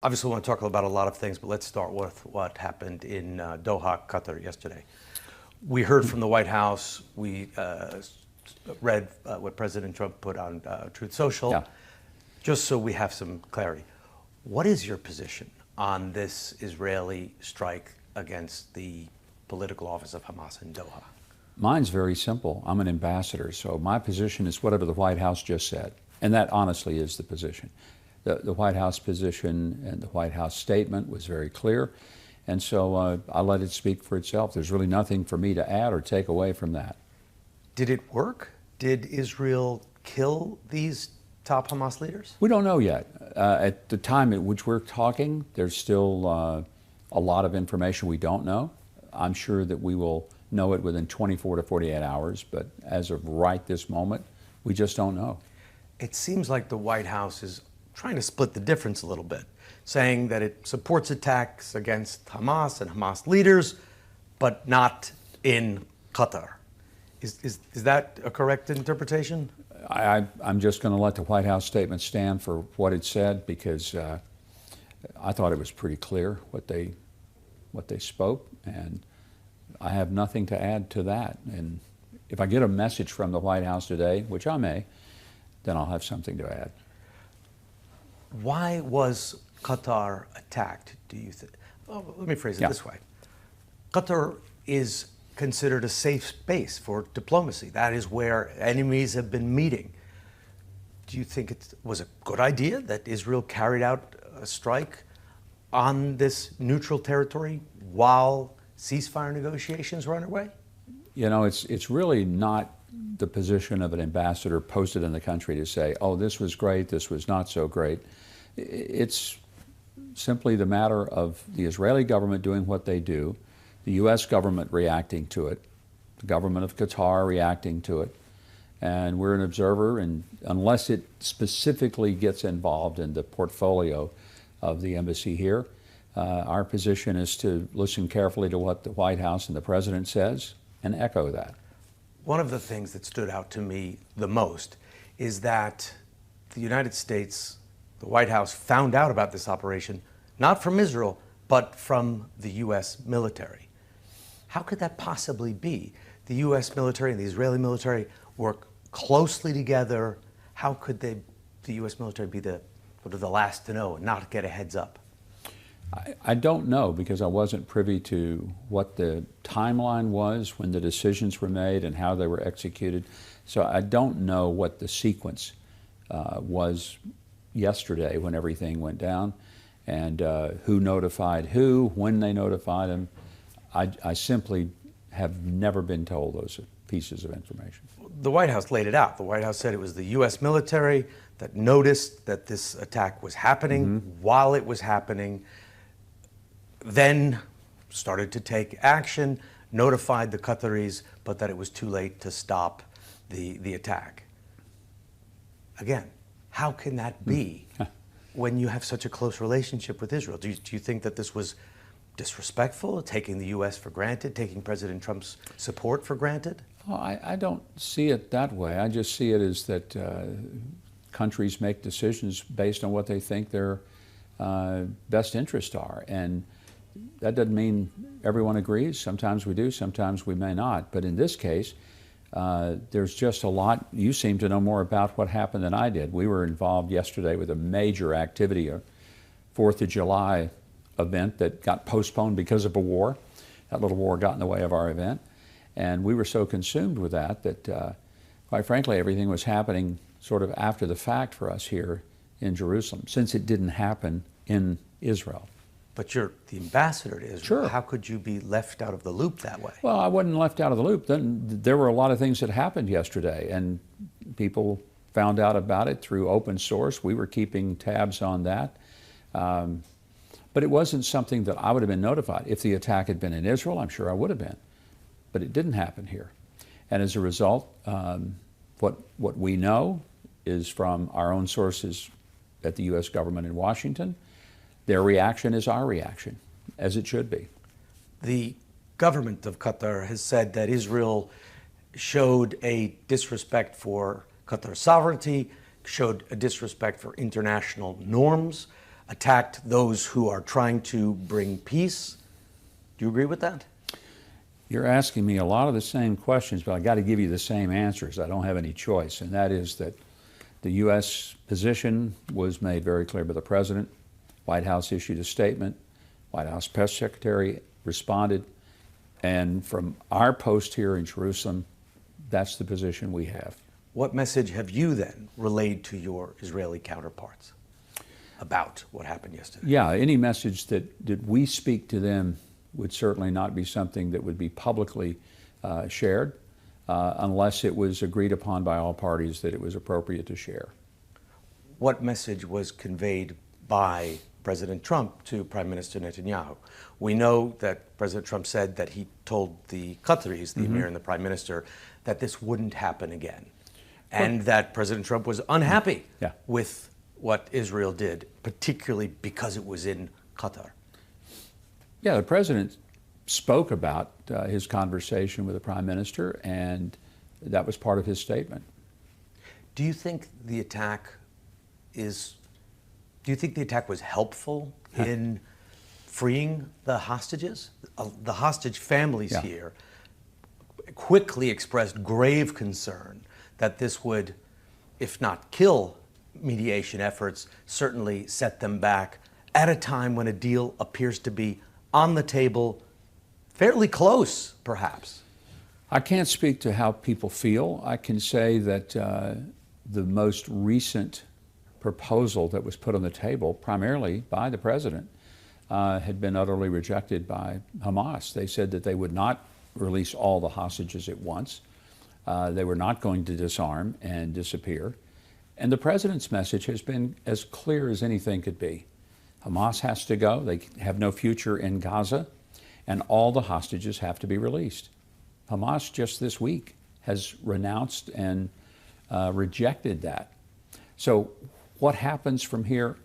Obviously, we want to talk about a lot of things, but let's start with what happened in Doha, Qatar yesterday. We heard from the White House. We read what President Trump put on Truth Social. Yeah. Just so we have some clarity, what is your position on this Israeli strike against the political office of Hamas in Doha? Mine's very simple. I'm an ambassador, so my position is whatever the White House just said. And that honestly is the position. The White House position and the White House statement was very clear, and so I let it speak for itself. There's really nothing for me to add or take away from that. Did it work? Did Israel kill these top Hamas leaders? We don't know yet. At the time at which we're talking, there's still a lot of information we don't know. I'm sure that we will know it within 24 to 48 hours, but as of right this moment, we just don't know. It seems like the White House is trying to split the difference a little bit, saying that it supports attacks against Hamas and Hamas leaders, but not in Qatar. Is that a correct interpretation? I'm just going to let the White House statement stand for what it said, because I thought it was pretty clear what they spoke, and I have nothing to add to that. And if I get a message from the White House today, which I may, then I'll have something to add. Why was Qatar attacked, do you think? Well, let me phrase it this way. Qatar is considered a safe space for diplomacy. That is where enemies have been meeting. Do you think it was a good idea that Israel carried out a strike on this neutral territory while ceasefire negotiations were underway? You know, it's really not the position of an ambassador posted in the country to say, oh, this was great, this was not so great. It's simply the matter of the Israeli government doing what they do, the U.S. government reacting to it, the government of Qatar reacting to it, and we're an observer, and unless it specifically gets involved in the portfolio of the embassy here, our position is to listen carefully to what the White House and the President says and echo that. One of the things that stood out to me the most is that the United States, the White House, found out about this operation, not from Israel, but from the U.S. military. How could that possibly be? The U.S. military and the Israeli military work closely together. How could the U.S. military be the last to know and not get a heads up? I don't know, because I wasn't privy to what the timeline was when the decisions were made and how they were executed. So I don't know what the sequence was yesterday when everything went down, and who notified who, when they notified them. I simply have never been told those pieces of information. The White House laid it out. The White House said it was the U.S. military that noticed that this attack was happening while it was happening, then started to take action, notified the Qataris, but that it was too late to stop the attack. Again, how can that be when you have such a close relationship with Israel? Do you think that this was disrespectful, taking the U.S. for granted, taking President Trump's support for granted? Well, I don't see it that way. I just see it as that countries make decisions based on what they think their best interests are. And that doesn't mean everyone agrees. Sometimes we do, sometimes we may not. But in this case, there's just a lot. You seem to know more about what happened than I did. We were involved yesterday with a major activity, a 4th of July event that got postponed because of a war. That little war got in the way of our event. And we were so consumed with that that, quite frankly, everything was happening sort of after the fact for us here in Jerusalem, since it didn't happen in Israel. But you're the ambassador to Israel. Sure. How could you be left out of the loop that way? Well, I wasn't left out of the loop. Then there were a lot of things that happened yesterday, and people found out about it through open source. We were keeping tabs on that. But it wasn't something that I would have been notified. If the attack had been in Israel, I'm sure I would have been. But it didn't happen here. And as a result, what we know is from our own sources at the U.S. government in Washington. Their reaction is our reaction, as it should be. The government of Qatar has said that Israel showed a disrespect for Qatar's sovereignty, showed a disrespect for international norms. attacked those who are trying to bring peace. Do you agree with that? You're asking me a lot of the same questions, but I got to give you the same answers. I don't have any choice, and that is that the U.S. position was made very clear by the President. White House issued a statement. White House press secretary responded. And from our post here in Jerusalem, that's the position we have. What message have you then relayed to your Israeli counterparts about what happened yesterday? Yeah, any message that we speak to them would certainly not be something that would be publicly shared unless it was agreed upon by all parties that it was appropriate to share. What message was conveyed by President Trump to Prime Minister Netanyahu? We know that President Trump said that he told the Qataris, the Emir and the Prime Minister, that this wouldn't happen again. And that President Trump was unhappy with what Israel did, particularly because it was in Qatar. Yeah, the President spoke about his conversation with the Prime Minister, and that was part of his statement. Do you think the attack was helpful in freeing the hostages? The hostage families here quickly expressed grave concern that this would, if not kill mediation efforts, certainly set them back at a time when a deal appears to be on the table, fairly close, perhaps. I can't speak to how people feel. I can say that the most recent proposal that was put on the table, primarily by the President, had been utterly rejected by Hamas. They said that they would not release all the hostages at once. They were not going to disarm and disappear. And the President's message has been as clear as anything could be. Hamas has to go. They have no future in Gaza, and all the hostages have to be released. Hamas just this week has renounced and rejected that. So what happens from here,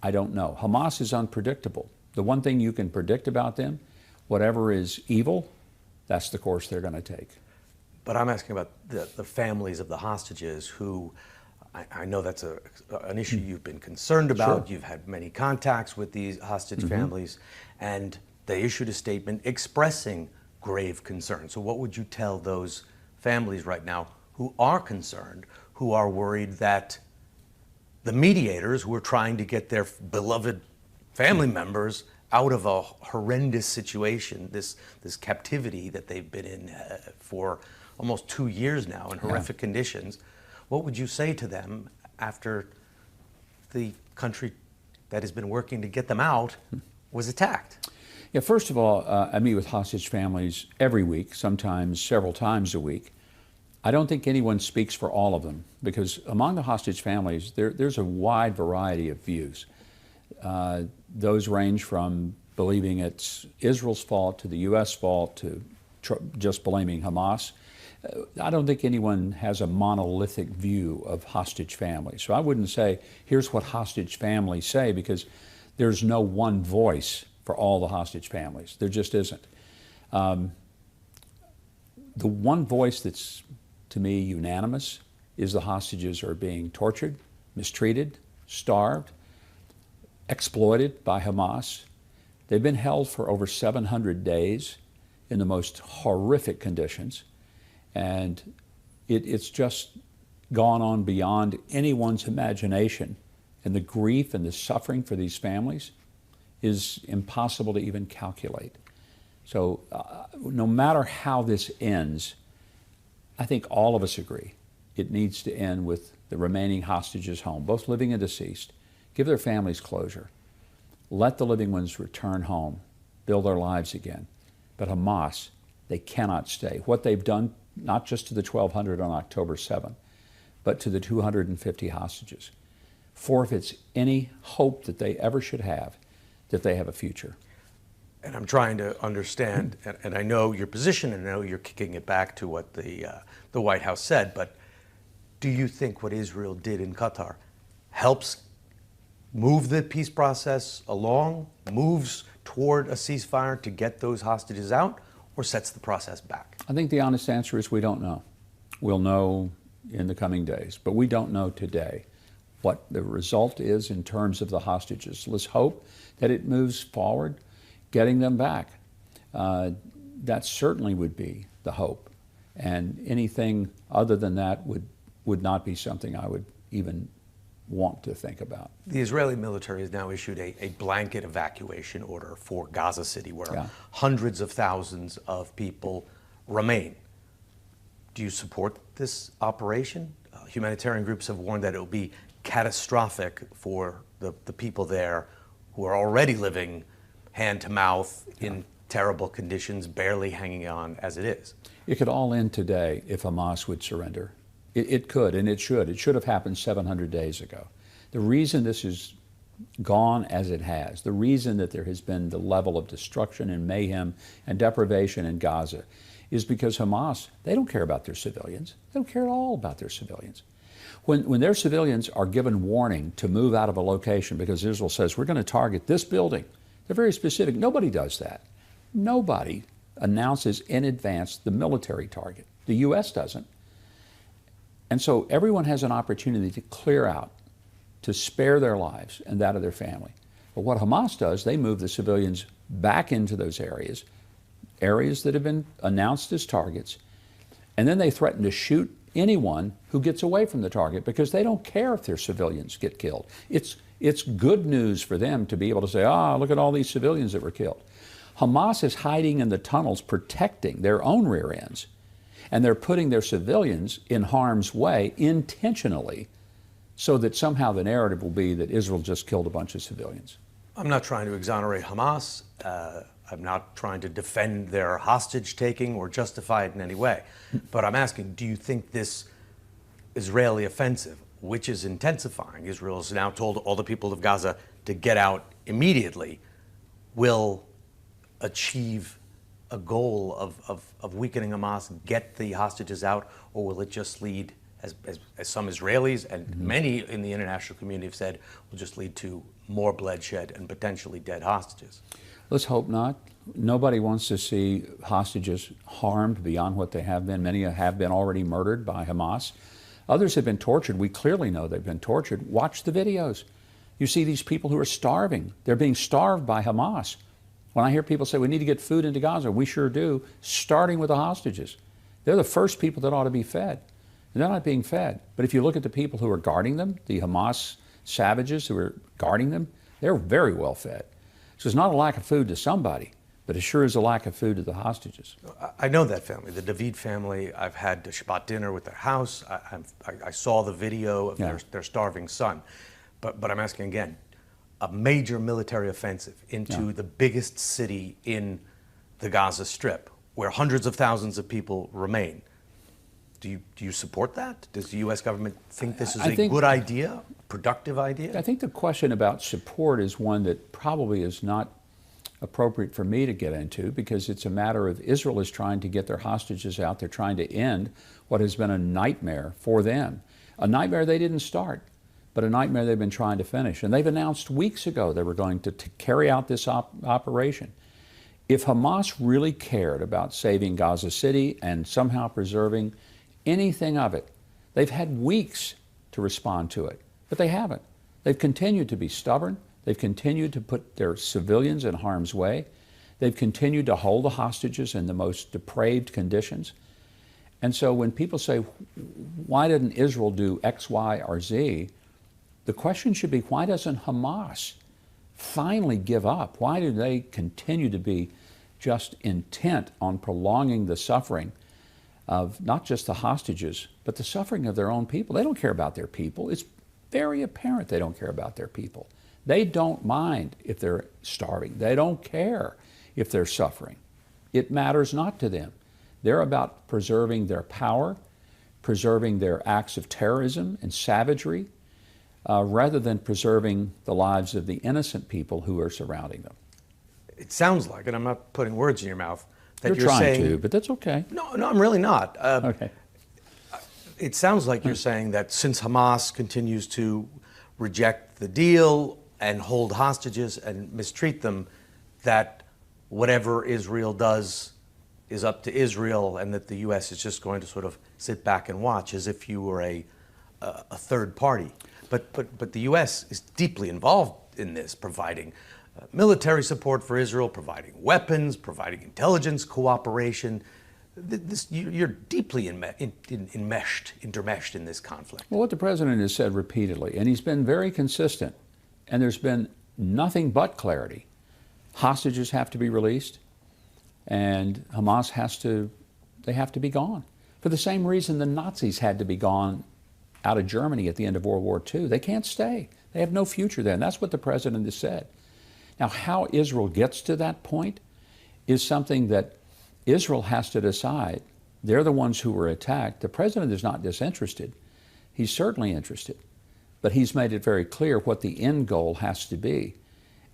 I don't know. Hamas is unpredictable. The one thing you can predict about them, whatever is evil, that's the course they're going to take. But I'm asking about the families of the hostages who, I know that's an issue you've been concerned about. You've had many contacts with these hostage families, and they issued a statement expressing grave concern. So what would you tell those families right now who are concerned, who are worried that the mediators who are trying to get their beloved family members out of a horrendous situation, this captivity that they've been in for almost 2 years now in horrific conditions, what would you say to them after the country that has been working to get them out was attacked? Yeah, first of all, I meet with hostage families every week, sometimes several times a week. I don't think anyone speaks for all of them, because among the hostage families, there's a wide variety of views. Those range from believing it's Israel's fault to the U.S. fault to just blaming Hamas. I don't think anyone has a monolithic view of hostage families. So I wouldn't say, here's what hostage families say, because there's no one voice for all the hostage families. There just isn't. The one voice that's, to me, unanimous is the hostages are being tortured, mistreated, starved, exploited by Hamas. They've been held for over 700 days in the most horrific conditions. And it's just gone on beyond anyone's imagination. And the grief and the suffering for these families is impossible to even calculate. So no matter how this ends, I think all of us agree it needs to end with the remaining hostages home, both living and deceased. Give their families closure. Let the living ones return home, build their lives again. But Hamas, they cannot stay. What they've done, not just to the 1,200 on October 7th, but to the 250 hostages, forfeits any hope that they ever should have that they have a future. And I'm trying to understand, and I know your position, and I know you're kicking it back to what the White House said, but do you think what Israel did in Qatar helps move the peace process along, moves toward a ceasefire to get those hostages out, or sets the process back? I think the honest answer is we don't know. We'll know in the coming days, but we don't know today. what the result is in terms of the hostages. Let's hope that it moves forward, getting them back. That certainly would be the hope. And anything other than that would not be something I would even want to think about. The Israeli military has now issued a blanket evacuation order for Gaza City, where hundreds of thousands of people remain. Do you support this operation? Humanitarian groups have warned that it will be catastrophic for the people there who are already living hand to mouth in terrible conditions, barely hanging on as it is. It could all end today if Hamas would surrender. It could, and it should. It should have happened 700 days ago. The reason this has gone as it has, the reason that there has been the level of destruction and mayhem and deprivation in Gaza, is because Hamas, they don't care about their civilians. They don't care at all about their civilians. When their civilians are given warning to move out of a location because Israel says, we're going to target this building, they're very specific. Nobody does that. Nobody announces in advance the military target. The U.S. doesn't. And so everyone has an opportunity to clear out, to spare their lives and that of their family. But what Hamas does, they move the civilians back into those areas that have been announced as targets, and then they threaten to shoot anyone who gets away from the target because they don't care if their civilians get killed. It's good news for them to be able to say, look at all these civilians that were killed. Hamas is hiding in the tunnels protecting their own rear ends, and they're putting their civilians in harm's way intentionally so that somehow the narrative will be that Israel just killed a bunch of civilians. I'm not trying to exonerate Hamas. I'm not trying to defend their hostage taking or justify it in any way. But I'm asking, do you think this Israeli offensive, which is intensifying, Israel has now told all the people of Gaza to get out immediately, will achieve a goal of weakening Hamas, get the hostages out, or will it just lead, as some Israelis and many in the international community have said, will just lead to more bloodshed and potentially dead hostages? Let's hope not. Nobody wants to see hostages harmed beyond what they have been. Many have been already murdered by Hamas. Others have been tortured. We clearly know they've been tortured. Watch the videos. You see these people who are starving. They're being starved by Hamas. When I hear people say we need to get food into Gaza, we sure do, starting with the hostages. They're the first people that ought to be fed. And they're not being fed. But if you look at the people who are guarding them, the Hamas savages who are guarding them, they're very well fed. So it's not a lack of food to somebody, but it sure is a lack of food to the hostages. I know that family, the David family. I've had Shabbat dinner with their house. I saw the video of their starving son. But I'm asking again, a major military offensive into the biggest city in the Gaza Strip, where hundreds of thousands of people remain. Do you support that? Does the U.S. government think this is a good idea, productive idea? I think the question about support is one that probably is not appropriate for me to get into, because it's a matter of Israel is trying to get their hostages out. They're trying to end what has been a nightmare for them. A nightmare they didn't start, but a nightmare they've been trying to finish. And they've announced weeks ago they were going to carry out this operation. If Hamas really cared about saving Gaza City and somehow preserving anything of it, they've had weeks to respond to it, but they haven't. They've continued to be stubborn. They've continued to put their civilians in harm's way. They've continued to hold the hostages in the most depraved conditions. And so when people say, why didn't Israel do X, Y, or Z? The question should be, why doesn't Hamas finally give up? Why do they continue to be just intent on prolonging the suffering of not just the hostages, but the suffering of their own people? They don't care about their people. It's very apparent they don't care about their people. They don't mind if they're starving. They don't care if they're suffering. It matters not to them. They're about preserving their power, preserving their acts of terrorism and savagery, rather than preserving the lives of the innocent people who are surrounding them. It sounds like, and I'm not putting words in your mouth, that you're trying saying, to, but that's okay. No, I'm really not. Okay. It sounds like you're saying that since Hamas continues to reject the deal and hold hostages and mistreat them, that whatever Israel does is up to Israel, and that the U.S. is just going to sort of sit back and watch as if you were a third party. But the U.S. is deeply involved in this, providing military support for Israel, providing weapons, providing intelligence cooperation. You're deeply intermeshed in this conflict. Well, what the president has said repeatedly, and he's been very consistent, and there's been nothing but clarity. Hostages have to be released, and Hamas have to be gone. For the same reason the Nazis had to be gone out of Germany at the end of World War II. They can't stay. They have no future there, and that's what the president has said. Now, how Israel gets to that point is something that Israel has to decide. They're the ones who were attacked. The president is not disinterested. He's certainly interested. But he's made it very clear what the end goal has to be.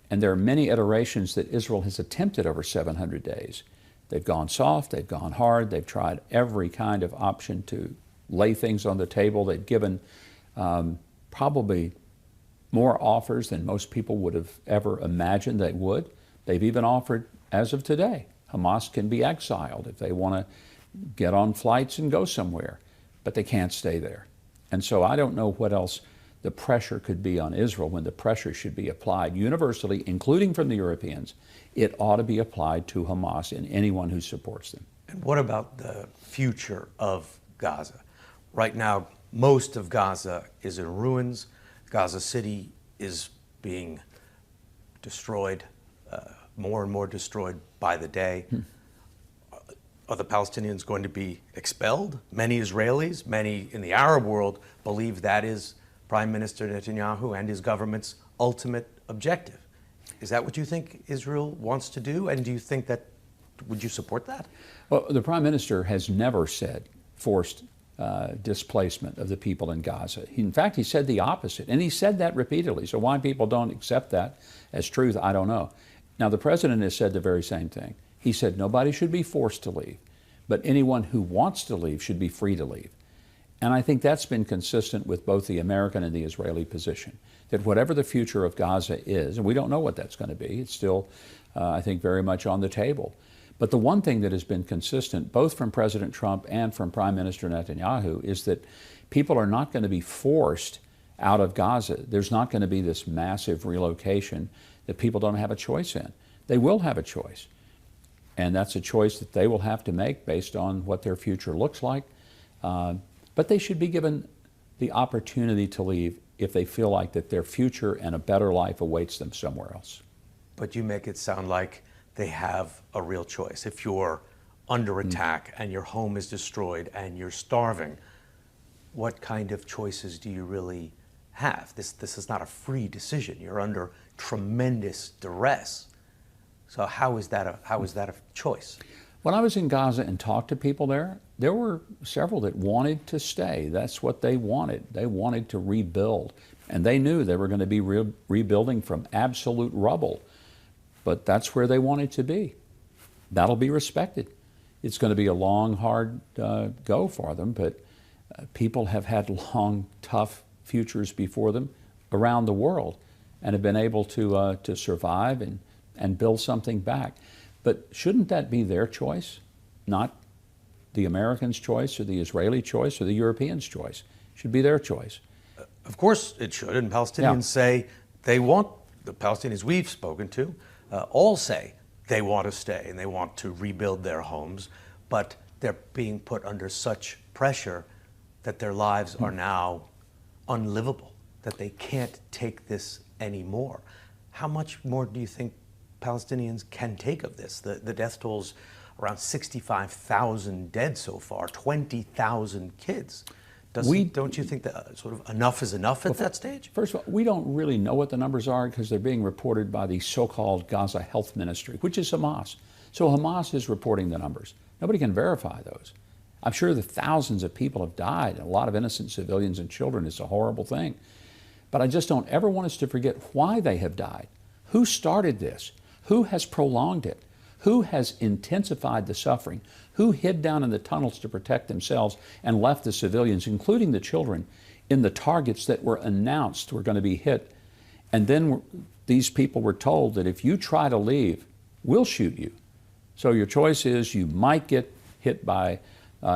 And there are many iterations that Israel has attempted over 700 days. They've gone soft, they've gone hard, they've tried every kind of option to lay things on the table. They've given probably more offers than most people would have ever imagined they would. They've even offered, as of today, Hamas can be exiled if they want to get on flights and go somewhere, but they can't stay there. And so I don't know what else the pressure could be on Israel when the pressure should be applied universally, including from the Europeans. It ought to be applied to Hamas and anyone who supports them. And what about the future of Gaza? Right now, most of Gaza is in ruins. Gaza City is being destroyed, more and more destroyed by the day. Are the Palestinians going to be expelled? Many Israelis, many in the Arab world believe that is Prime Minister Netanyahu and his government's ultimate objective. Is that what you think Israel wants to do? And do you think that, would you support that? Well, the Prime Minister has never said forced displacement of the people in Gaza. In fact, he said the opposite, and he said that repeatedly. So why people don't accept that as truth, I don't know. Now, the president has said the very same thing. He said nobody should be forced to leave, but anyone who wants to leave should be free to leave. And I think that's been consistent with both the American and the Israeli position, that whatever the future of Gaza is, and we don't know what that's going to be, it's still, I think, very much on the table. But the one thing that has been consistent, both from President Trump and from Prime Minister Netanyahu, is that people are not going to be forced out of Gaza. There's not going to be this massive relocation that people don't have a choice in. They will have a choice. And that's a choice that they will have to make based on what their future looks like. But they should be given the opportunity to leave if they feel like that their future and a better life awaits them somewhere else. But you make it sound like they have a real choice. If you're under attack and your home is destroyed and you're starving, what kind of choices do you really have? This is not a free decision. You're under tremendous duress. So how is that a choice? When I was in Gaza and talked to people there were several that wanted to stay. That's what they wanted. They wanted to rebuild. And they knew they were going to be rebuilding from absolute rubble. But that's where they wanted to be. That'll be respected. It's going to be a long, hard go for them, but people have had long, tough futures before them around the world and have been able to survive and build something back. But shouldn't that be their choice, not the Americans' choice or the Israeli choice or the Europeans' choice? It should be their choice. Of course it should, and Palestinians say they want, the Palestinians we've spoken to, all say they want to stay and they want to rebuild their homes, but they're being put under such pressure that their lives are now unlivable, that they can't take this anymore. How much more do you think Palestinians can take of this? The death toll's around 65,000 dead so far, 20,000 kids. Don't you think that sort of enough is enough at that stage? First of all, we don't really know what the numbers are because they're being reported by the so-called Gaza Health Ministry, which is Hamas. So Hamas is reporting the numbers. Nobody can verify those. I'm sure that thousands of people have died, and a lot of innocent civilians and children. It's a horrible thing. But I just don't ever want us to forget why they have died. Who started this? Who has prolonged it? Who has intensified the suffering? Who hid down in the tunnels to protect themselves and left the civilians, including the children, in the targets that were announced were going to be hit? And then these people were told that if you try to leave, we'll shoot you. So your choice is you might get hit by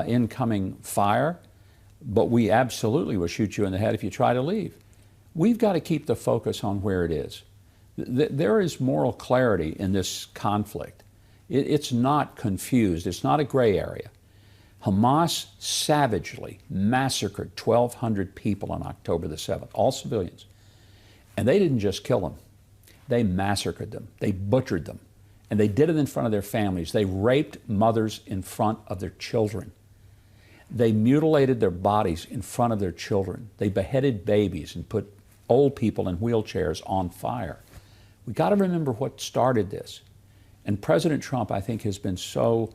incoming fire, but we absolutely will shoot you in the head if you try to leave. we've got to keep the focus on where it is. There is moral clarity in this conflict. It's not confused. It's not a gray area. Hamas savagely massacred 1,200 people on October the 7th, all civilians. And they didn't just kill them. They massacred them. They butchered them. And they did it in front of their families. They raped mothers in front of their children. They mutilated their bodies in front of their children. They beheaded babies and put old people in wheelchairs on fire. We've got to remember what started this. And President Trump, I think, has been so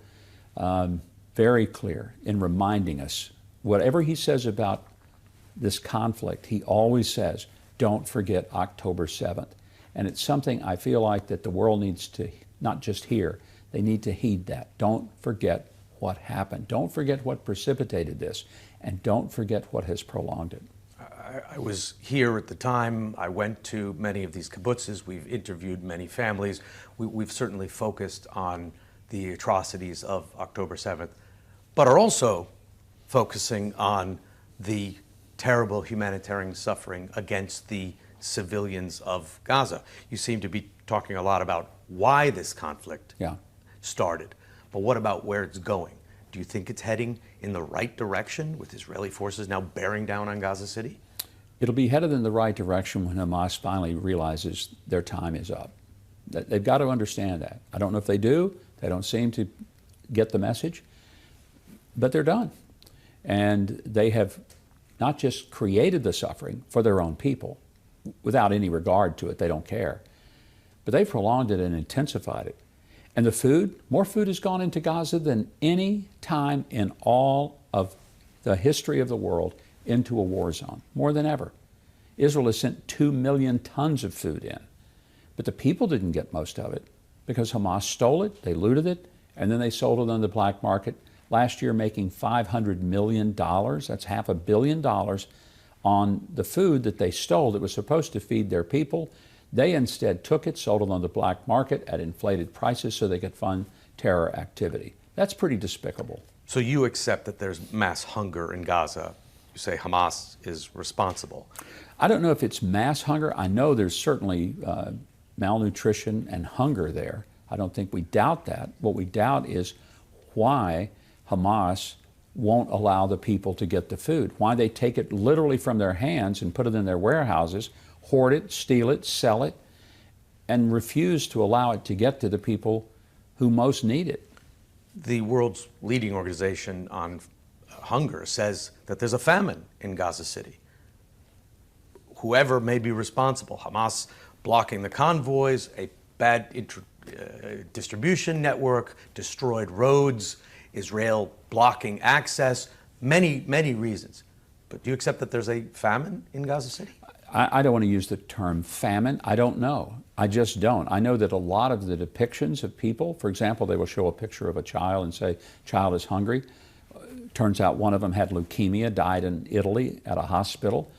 very clear in reminding us, whatever he says about this conflict, he always says, don't forget October 7th. And it's something I feel like that the world needs to not just hear, they need to heed that. Don't forget what happened. Don't forget what precipitated this. And don't forget what has prolonged it. I was here at the time. I went to many of these kibbutzes. We've interviewed many families. We've certainly focused on the atrocities of October 7th, but are also focusing on the terrible humanitarian suffering against the civilians of Gaza. You seem to be talking a lot about why this conflict started, but what about where it's going? Do you think it's heading in the right direction with Israeli forces now bearing down on Gaza City? It'll be headed in the right direction when Hamas finally realizes their time is up. They've got to understand that. I don't know if they do. They don't seem to get the message, but they're done. And they have not just created the suffering for their own people without any regard to it, they don't care, but they've prolonged it and intensified it. And the food, more food has gone into Gaza than any time in all of the history of the world into a war zone, more than ever. Israel has sent 2 million tons of food in, but the people didn't get most of it because Hamas stole it, they looted it, and then they sold it on the black market, last year making $500 million, that's $500 million, on the food that they stole that was supposed to feed their people. They instead took it, sold it on the black market at inflated prices so they could fund terror activity. That's pretty despicable. So you accept that there's mass hunger in Gaza. You say Hamas is responsible. I don't know if it's mass hunger. I know there's certainly malnutrition and hunger there. I don't think we doubt that. What we doubt is why Hamas won't allow the people to get the food, why they take it literally from their hands and put it in their warehouses, hoard it, steal it, sell it, and refuse to allow it to get to the people who most need it. The world's leading organization on hunger says that there's a famine in Gaza City. Whoever may be responsible, Hamas blocking the convoys, a bad distribution network, destroyed roads, Israel blocking access, many, many reasons. But do you accept that there's a famine in Gaza City? I don't want to use the term famine. I don't know. I just don't. I know that a lot of the depictions of people, for example, they will show a picture of a child and say, child is hungry. Turns out one of them had leukemia, died in Italy at a hospital.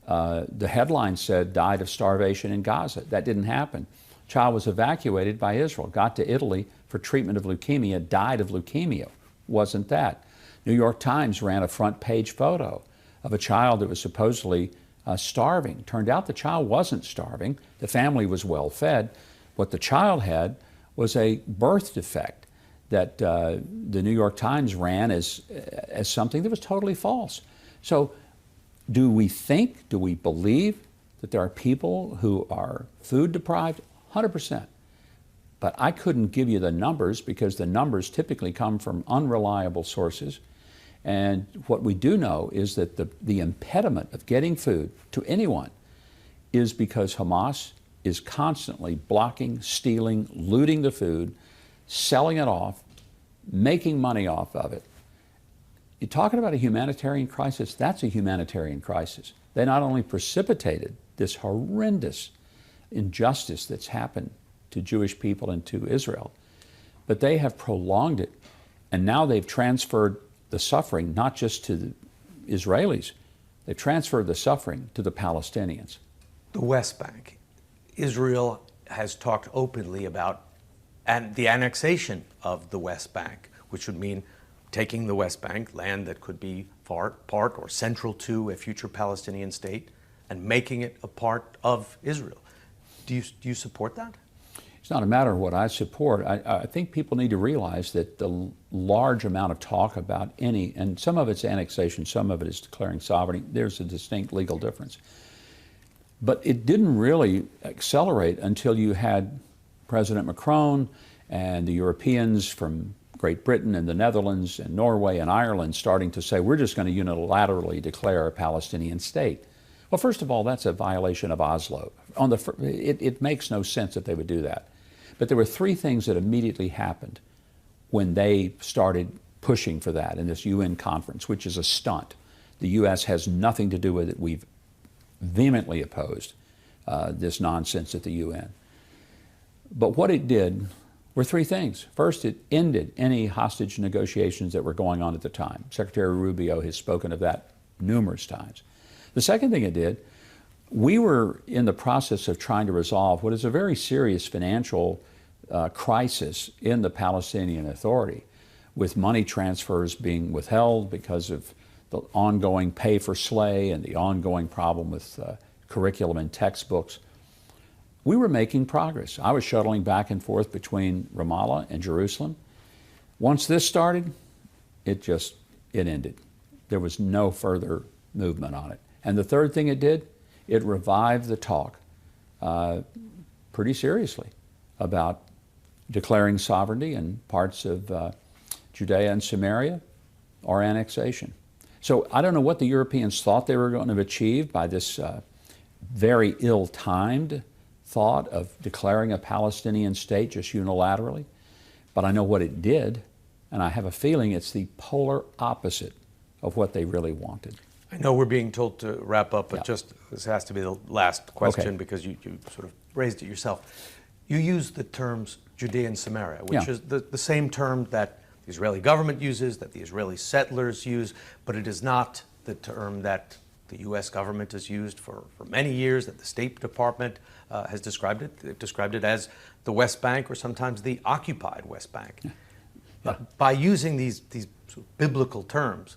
The headline said, died of starvation in Gaza. That didn't happen. Child was evacuated by Israel, got to Italy for treatment of leukemia, died of leukemia. Wasn't that. New York Times ran a front page photo of a child that was supposedly starving. Turned out the child wasn't starving. The family was well fed. What the child had was a birth defect that the New York Times ran as something that was totally false. So do we think, do we believe that there are people who are food deprived? 100%. But I couldn't give you the numbers because the numbers typically come from unreliable sources. And what we do know is that the impediment of getting food to anyone is because Hamas is constantly blocking, stealing, looting the food, selling it off, making money off of it. You're talking about a humanitarian crisis, that's a humanitarian crisis. They not only precipitated this horrendous injustice that's happened to Jewish people and to Israel, but they have prolonged it. And now they've transferred the suffering not just to the Israelis, they've transferred the suffering to the Palestinians. The West Bank. Israel has talked openly about the annexation of the West Bank, which would mean taking the West Bank, land that could be part or central to a future Palestinian state, and making it a part of Israel. Do you support that? It's not a matter of what I support. I think people need to realize that the large amount of talk about and some of it's annexation, some of it is declaring sovereignty, there's a distinct legal difference. But it didn't really accelerate until you had President Macron and the Europeans from Great Britain and the Netherlands and Norway and Ireland starting to say, we're just going to unilaterally declare a Palestinian state. Well, first of all, that's a violation of Oslo. It makes no sense that they would do that. But there were three things that immediately happened when they started pushing for that in this UN conference, which is a stunt. The U.S. has nothing to do with it. We've vehemently opposed this nonsense at the UN. But what it did were three things. First, it ended any hostage negotiations that were going on at the time. Secretary Rubio has spoken of that numerous times. The second thing it did, we were in the process of trying to resolve what is a very serious financial crisis in the Palestinian Authority, with money transfers being withheld because of the ongoing pay for slay and the ongoing problem with curriculum and textbooks. We were making progress. I was shuttling back and forth between Ramallah and Jerusalem. Once this started, it ended. There was no further movement on it. And the third thing it did, it revived the talk pretty seriously about declaring sovereignty in parts of Judea and Samaria or annexation. So I don't know what the Europeans thought they were going to achieve by this very ill-timed thought of declaring a Palestinian state just unilaterally, but I know what it did, and I have a feeling it's the polar opposite of what they really wanted. I know we're being told to wrap up, but this has to be the last question because you sort of raised it yourself. You use the terms Judea and Samaria, which is the same term that the Israeli government uses, that the Israeli settlers use, but it is not the term that the U.S. government has used for many years, that the State Department has described it. They've described it as the West Bank or sometimes the occupied West Bank. By using these sort of biblical terms,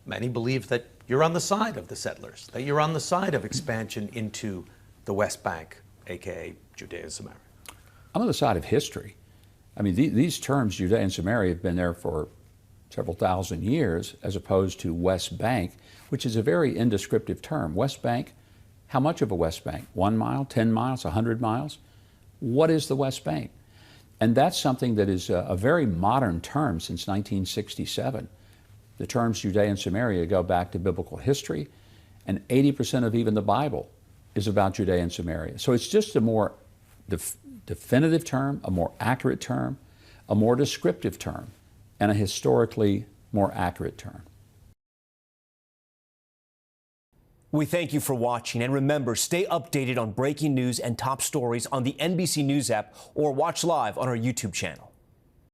many believe that you're on the side of the settlers, that you're on the side of expansion into the West Bank, aka Judea and Samaria. I'm on the side of history. I mean, these terms, Judea and Samaria, have been there for several thousand years, as opposed to West Bank, which is a very indescriptive term. West Bank, how much of a West Bank? 1 mile, 10 miles, 100 miles? What is the West Bank? And that's something that is a very modern term since 1967. The terms Judea and Samaria go back to biblical history, and 80% of even the Bible is about Judea and Samaria. So it's just a more definitive term, a more accurate term, a more descriptive term, and a historically more accurate term. We thank you for watching, and remember, stay updated on breaking news and top stories on the NBC News app or watch live on our YouTube channel.